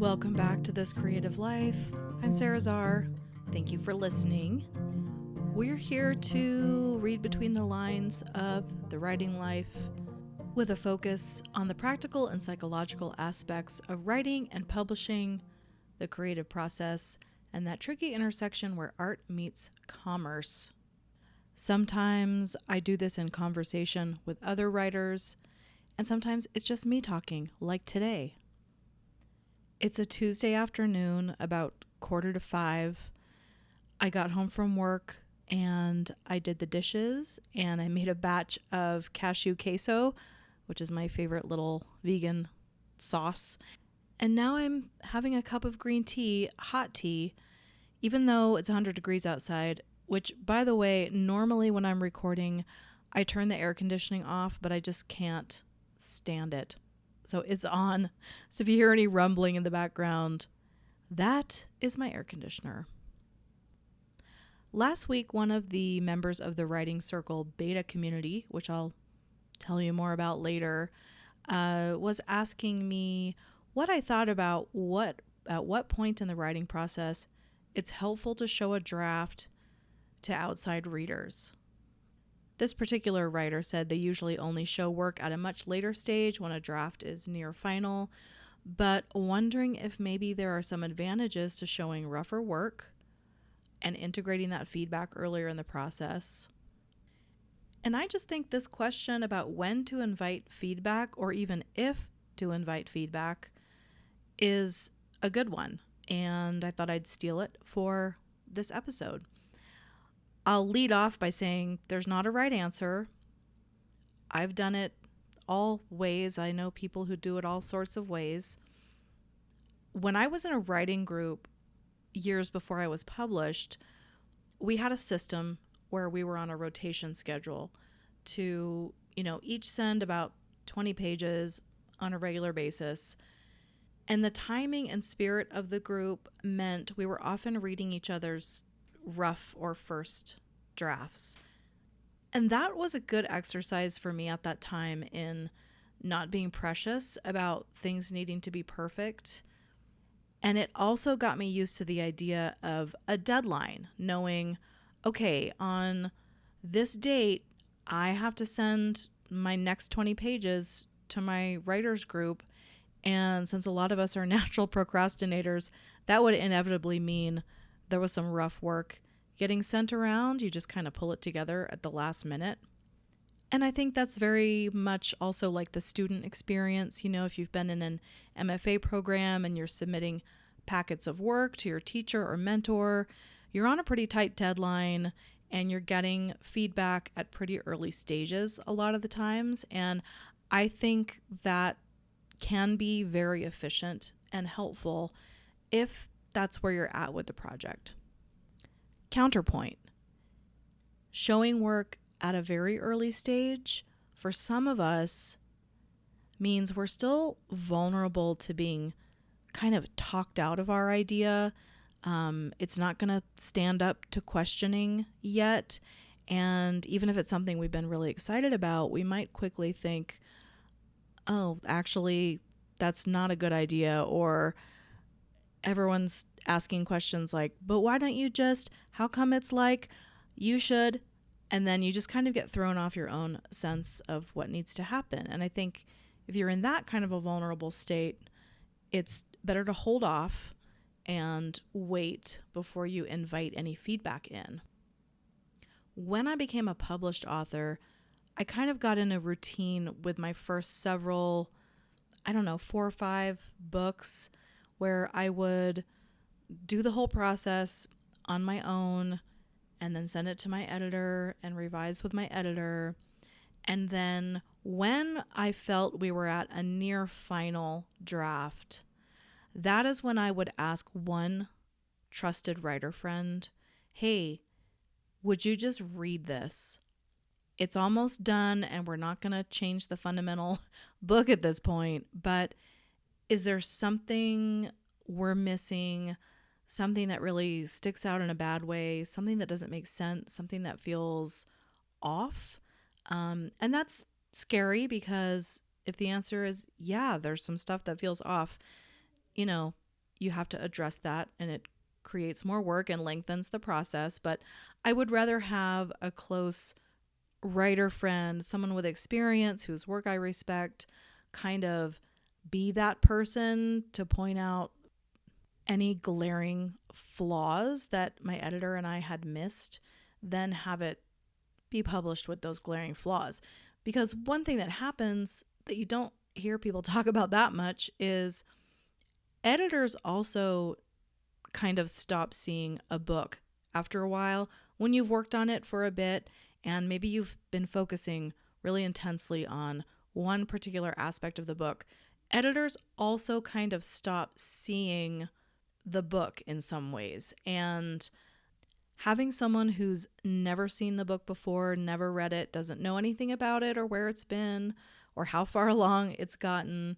Welcome back to This Creative Life. I'm Sarah Czar. Thank you for listening. We're here to read between the lines of the writing life with a focus on the practical and psychological aspects of writing and publishing, the creative process, and that tricky intersection where art meets commerce. Sometimes I do this in conversation with other writers, and sometimes it's just me talking, like today. It's a Tuesday afternoon, about 4:45. I got home from work and I did the dishes and I made a batch of cashew queso, which is my favorite little vegan sauce. And now I'm having a cup of green tea, hot tea, even though it's 100 degrees outside, which, by the way, normally when I'm recording, I turn the air conditioning off, but I just can't stand it. So it's on. So if you hear any rumbling in the background, that is my air conditioner. Last week, one of the members of the Writing Circle beta community, which I'll tell you more about later, was asking me what I thought about at what point in the writing process it's helpful to show a draft to outside readers. This particular writer said they usually only show work at a much later stage when a draft is near final, but wondering if maybe there are some advantages to showing rougher work and integrating that feedback earlier in the process. And I just think this question about when to invite feedback, or even if to invite feedback, is a good one, and I thought I'd steal it for this episode. I'll lead off by saying there's not a right answer. I've done it all ways. I know people who do it all sorts of ways. When I was in a writing group years before I was published, we had a system where we were on a rotation schedule to, each send about 20 pages on a regular basis. And the timing and spirit of the group meant we were often reading each other's rough or first drafts. And that was a good exercise for me at that time in not being precious about things needing to be perfect. And it also got me used to the idea of a deadline, knowing, okay, on this date, I have to send my next 20 pages to my writers group. And since a lot of us are natural procrastinators, that would inevitably mean there was some rough work getting sent around. You just kind of pull it together at the last minute. And I think that's very much also like the student experience. If you've been in an MFA program and you're submitting packets of work to your teacher or mentor, you're on a pretty tight deadline and you're getting feedback at pretty early stages a lot of the times. And I think that can be very efficient and helpful if that's where you're at with the project. Counterpoint. Showing work at a very early stage for some of us means we're still vulnerable to being kind of talked out of our idea. It's not going to stand up to questioning yet. And even if it's something we've been really excited about, we might quickly think, oh, actually, that's not a good idea. Or everyone's asking questions like, but why don't you just, how come it's like you should? And then you just kind of get thrown off your own sense of what needs to happen. And I think if you're in that kind of a vulnerable state, it's better to hold off and wait before you invite any feedback in. When I became a published author, I kind of got in a routine with my first several, 4 or 5 books where I would do the whole process on my own and then send it to my editor and revise with my editor. And then when I felt we were at a near final draft, that is when I would ask one trusted writer friend, hey, would you just read this? It's almost done and we're not going to change the fundamental book at this point, but is there something we're missing, something that really sticks out in a bad way, something that doesn't make sense, something that feels off? And that's scary because if the answer is, yeah, there's some stuff that feels off, you have to address that, and it creates more work and lengthens the process. But I would rather have a close writer friend, someone with experience whose work I respect, kind of be that person to point out any glaring flaws that my editor and I had missed, than have it be published with those glaring flaws. Because one thing that happens that you don't hear people talk about that much is editors also kind of stop seeing a book after a while when you've worked on it for a bit, and maybe you've been focusing really intensely on one particular aspect of the book. Editors also kind of stop seeing the book in some ways, and having someone who's never seen the book before, never read it, doesn't know anything about it or where it's been or how far along it's gotten,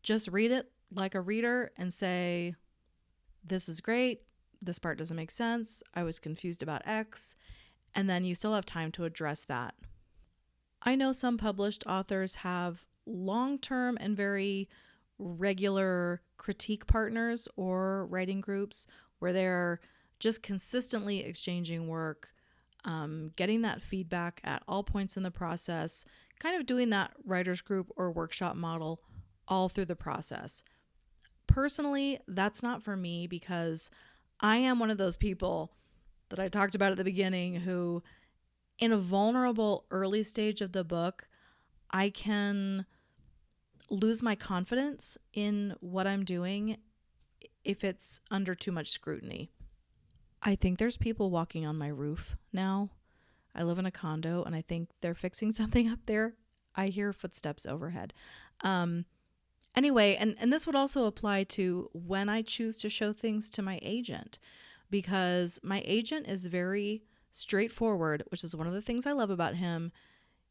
just read it like a reader and say, this is great, this part doesn't make sense, I was confused about X, and then you still have time to address that. I know some published authors have long-term and very regular critique partners or writing groups where they're just consistently exchanging work, getting that feedback at all points in the process, kind of doing that writer's group or workshop model all through the process. Personally, that's not for me, because I am one of those people that I talked about at the beginning who, in a vulnerable early stage of the book, I can lose my confidence in what I'm doing if it's under too much scrutiny. I think there's people walking on my roof now. I live in a condo and I think they're fixing something up there. I hear footsteps overhead. Anyway, and this would also apply to when I choose to show things to my agent, because my agent is very straightforward, which is one of the things I love about him.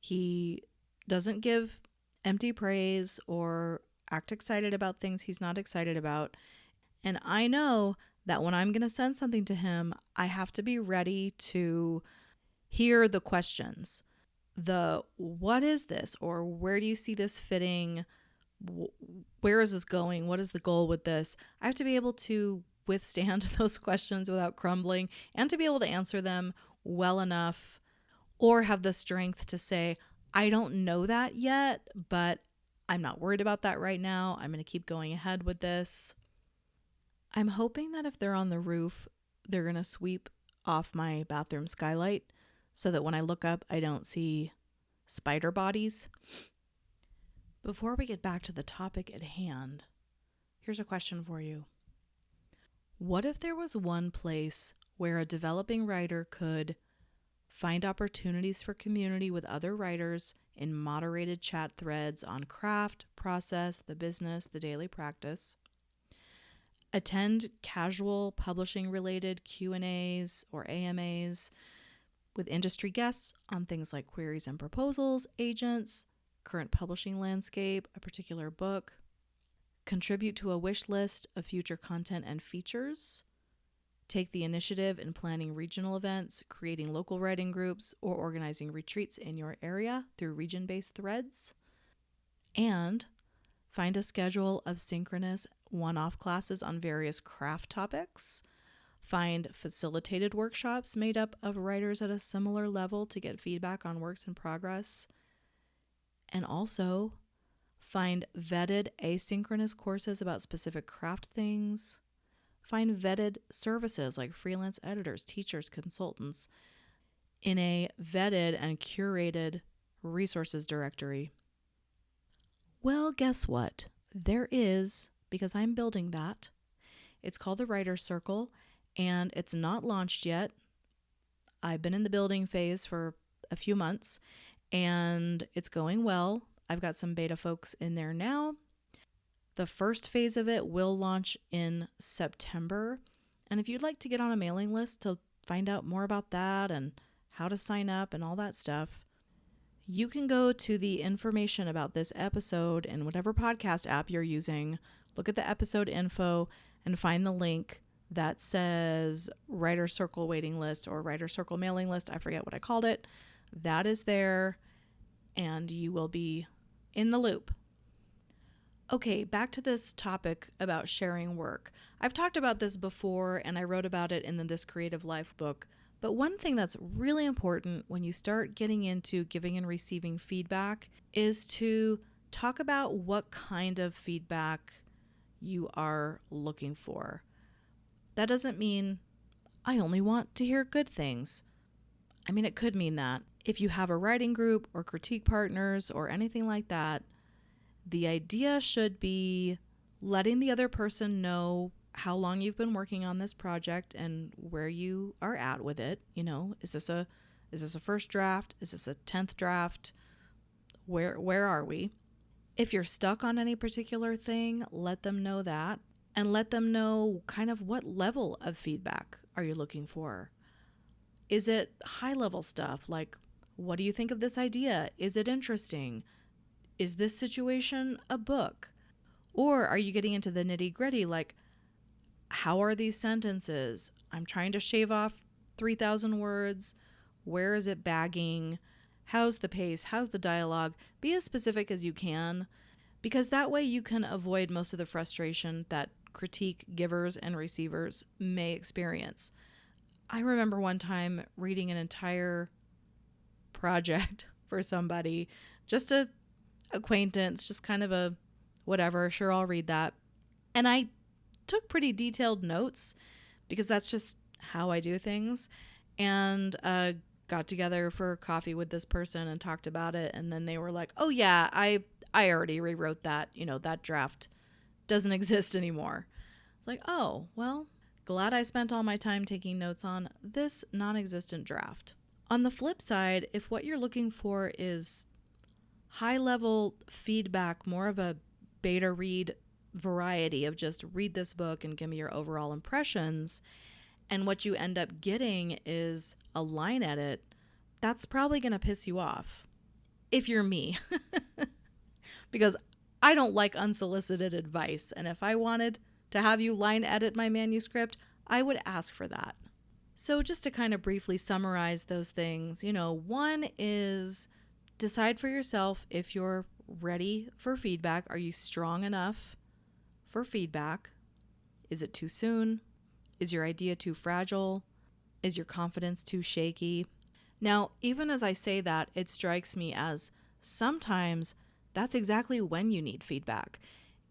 He doesn't give empty praise or act excited about things he's not excited about. And I know that when I'm going to send something to him, I have to be ready to hear the questions. The what is this? Or where do you see this fitting? Where is this going? What is the goal with this? I have to be able to withstand those questions without crumbling, and to be able to answer them well enough, or have the strength to say, I don't know that yet, but I'm not worried about that right now. I'm going to keep going ahead with this. I'm hoping that if they're on the roof, they're going to sweep off my bathroom skylight so that when I look up, I don't see spider bodies. Before we get back to the topic at hand, here's a question for you. What if there was one place where a developing writer could find opportunities for community with other writers in moderated chat threads on craft, process, the business, the daily practice, attend casual publishing-related Q&As or AMAs with industry guests on things like queries and proposals, agents, current publishing landscape, a particular book, contribute to a wish list of future content and features, take the initiative in planning regional events, creating local writing groups, or organizing retreats in your area through region-based threads, and find a schedule of synchronous one-off classes on various craft topics, find facilitated workshops made up of writers at a similar level to get feedback on works in progress, and also find vetted asynchronous courses about specific craft things, find vetted services like freelance editors, teachers, consultants in a vetted and curated resources directory. Well, guess what? There is, because I'm building that. It's called the Writer's Circle, and it's not launched yet. I've been in the building phase for a few months, and it's going well. I've got some beta folks in there now. The first phase of it will launch in September. And if you'd like to get on a mailing list to find out more about that and how to sign up and all that stuff, you can go to the information about this episode in whatever podcast app you're using, look at the episode info, and find the link that says Writer Circle waiting list or Writer Circle mailing list. I forget what I called it. That is there, and you will be in the loop. Okay, back to this topic about sharing work. I've talked about this before and I wrote about it in the This Creative Life book. But one thing that's really important when you start getting into giving and receiving feedback is to talk about what kind of feedback you are looking for. That doesn't mean I only want to hear good things. I mean, it could mean that. If you have a writing group or critique partners or anything like that, the idea should be letting the other person know how long you've been working on this project and where you are at with it. You know, is this a first draft? Is this a 10th draft? Where are we? If you're stuck on any particular thing, let them know that, and let them know kind of what level of feedback are you looking for. Is it high level stuff like, what do you think of this idea? Is it interesting? Is this situation a book? Or are you getting into the nitty gritty like, how are these sentences? I'm trying to shave off 3,000 words. Where is it bagging? How's the pace? How's the dialogue? Be as specific as you can, because that way you can avoid most of the frustration that critique givers and receivers may experience. I remember one time reading an entire project for somebody, just a acquaintance, just kind of a whatever, sure, I'll read that. And I took pretty detailed notes because that's just how I do things, and got together for coffee with this person and talked about it. And then they were like, oh yeah, I already rewrote that, that draft doesn't exist anymore. It's like, oh, well, glad I spent all my time taking notes on this non-existent draft. On the flip side, if what you're looking for is high-level feedback, more of a beta read variety of just read this book and give me your overall impressions, and what you end up getting is a line edit, that's probably going to piss you off. If you're me. Because I don't like unsolicited advice, and if I wanted to have you line edit my manuscript, I would ask for that. So just to kind of briefly summarize those things, one is decide for yourself if you're ready for feedback. Are you strong enough for feedback? Is it too soon? Is your idea too fragile? Is your confidence too shaky? Now, even as I say that, it strikes me as sometimes that's exactly when you need feedback.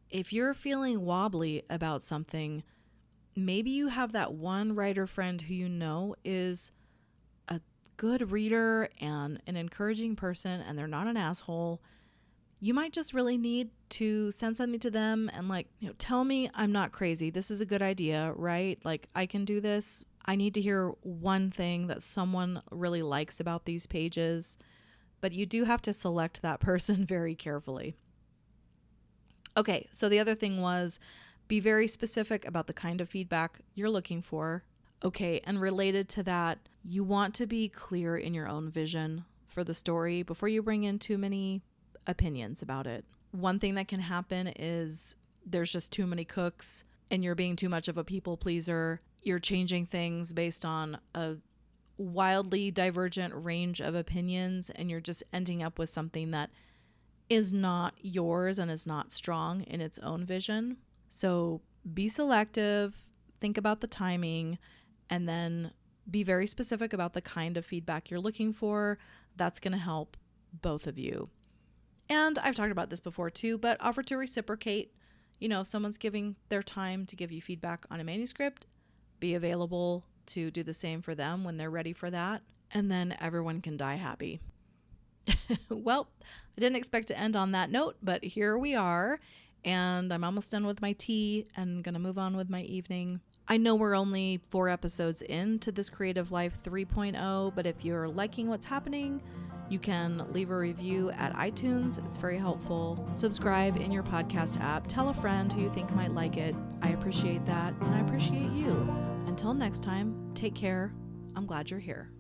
If you're feeling wobbly about something, maybe you have that one writer friend who you know is a good reader and an encouraging person, and they're not an asshole. You might just really need to send something to them and tell me I'm not crazy. This is a good idea, right? I can do this. I need to hear one thing that someone really likes about these pages, but you do have to select that person very carefully. Okay, so the other thing was be very specific about the kind of feedback you're looking for. Okay, and related to that, you want to be clear in your own vision for the story before you bring in too many opinions about it. One thing that can happen is there's just too many cooks and you're being too much of a people pleaser. You're changing things based on a wildly divergent range of opinions, and you're just ending up with something that is not yours and is not strong in its own vision. So be selective, think about the timing, and then be very specific about the kind of feedback you're looking for. That's going to help both of you. And I've talked about this before too, but offer to reciprocate. If someone's giving their time to give you feedback on a manuscript, be available to do the same for them when they're ready for that. And then everyone can die happy. Well, I didn't expect to end on that note, but here we are. And I'm almost done with my tea and going to move on with my evening. I know we're only 4 episodes into This Creative Life 3.0, but if you're liking what's happening, you can leave a review at iTunes. It's very helpful. Subscribe in your podcast app. Tell a friend who you think might like it. I appreciate that, and I appreciate you. Until next time, take care. I'm glad you're here.